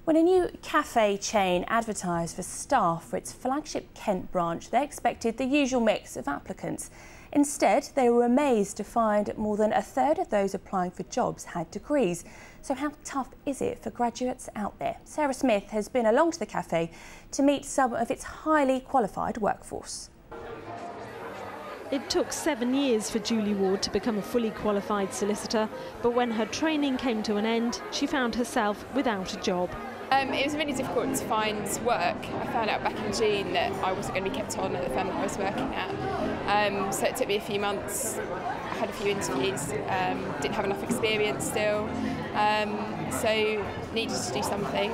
When a new cafe chain advertised for staff for its flagship Kent branch, they expected the usual mix of applicants. Instead, they were amazed to find more than a third of those applying for jobs had degrees. So how tough is it for graduates out there? Sarah Smith has been along to the cafe to meet some of its highly qualified workforce. It took 7 years for Julie Ward to become a fully qualified solicitor, but when her training came to an end, she found herself without a job. It was really difficult to find work. I found out back in June that I wasn't going to be kept on at the firm that I was working at. So it took me a few months. I had a few interviews, didn't have enough experience still, so needed to do something.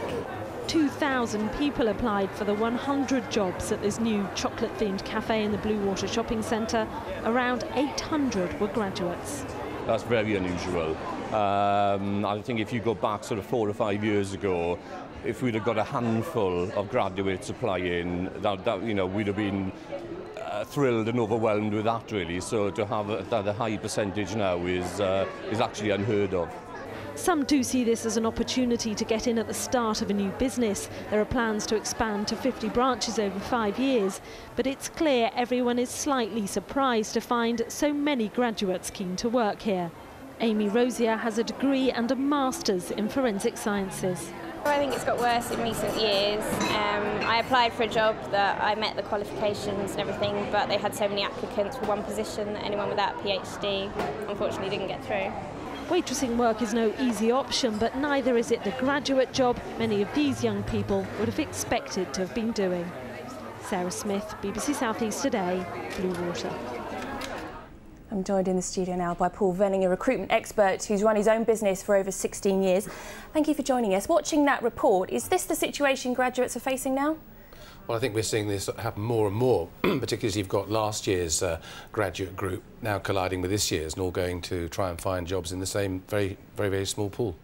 2,000 people applied for the 100 jobs at this new chocolate-themed cafe in the Blue Water shopping centre. Around 800 were graduates. That's very unusual. I think if you go back sort of 4 or 5 years ago, if we'd have got a handful of graduates applying, we'd have been thrilled and overwhelmed with that, really. So to have a high percentage now is actually unheard of. Some do see this as an opportunity to get in at the start of a new business. There are plans to expand to 50 branches over 5 years, but it's clear everyone is slightly surprised to find so many graduates keen to work here. Amy Rosier has a degree and a master's in forensic sciences. I think it's got worse in recent years. I applied for a job that I met the qualifications and everything, but they had so many applicants for one position that anyone without a PhD unfortunately didn't get through. Waitressing work is no easy option, but neither is it the graduate job many of these young people would have expected to have been doing. Sarah Smith, BBC South East Today, Blue Water. I'm joined in the studio now by Paul Venning, a recruitment expert who's run his own business for over 16 years. Thank you for joining us. Watching that report, is this the situation graduates are facing now? Well, I think we're seeing this happen more and more, particularly as you've got last year's graduate group now colliding with this year's and all going to try and find jobs in the same very small pool.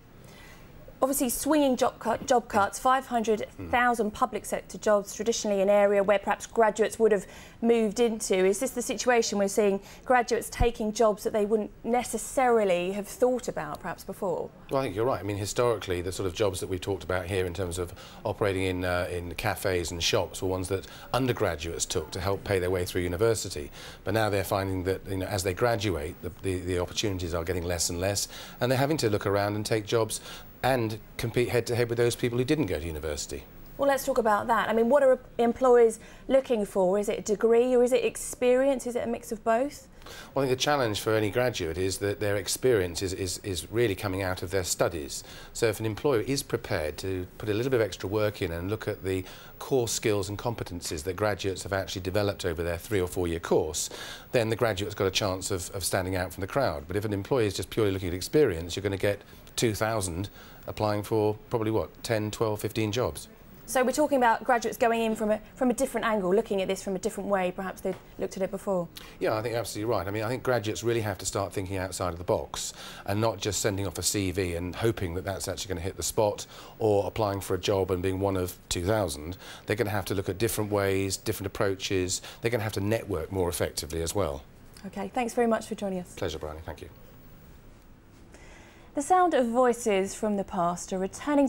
Obviously, swinging job cuts, 500,000 public sector jobs, traditionally an area where perhaps graduates would have moved into. Is this the situation we're seeing, graduates taking jobs that they wouldn't necessarily have thought about perhaps before? Well, I think you're right. I mean, historically, the sort of jobs that we've talked about here in terms of operating in cafes and shops were ones that undergraduates took to help pay their way through university. But now they're finding that, as they graduate, the opportunities are getting less and less, and they're having to look around and take jobs and compete head-to-head with those people who didn't go to university. Well, let's talk about that. I mean, what are employers looking for? Is it a degree or is it experience? Is it a mix of both? Well, I think the challenge for any graduate is that their experience is really coming out of their studies. So if an employer is prepared to put a little bit of extra work in and look at the core skills and competencies that graduates have actually developed over their 3 or 4 year course, then the graduate's got a chance of standing out from the crowd. But if an employer is just purely looking at experience, you're going to get 2,000 applying for probably, what, 10, 12, 15 jobs. So we're talking about graduates going in from a different angle, looking at this from a different way, perhaps they've looked at it before. Yeah, I think absolutely right. I mean, I think graduates really have to start thinking outside of the box and not just sending off a CV and hoping that that's actually going to hit the spot, or applying for a job and being one of 2,000. They're going to have to look at different ways, different approaches. They're going to have to network more effectively as well. OK, thanks very much for joining us. Pleasure, Bryony. Thank you. The sound of voices from the past are returning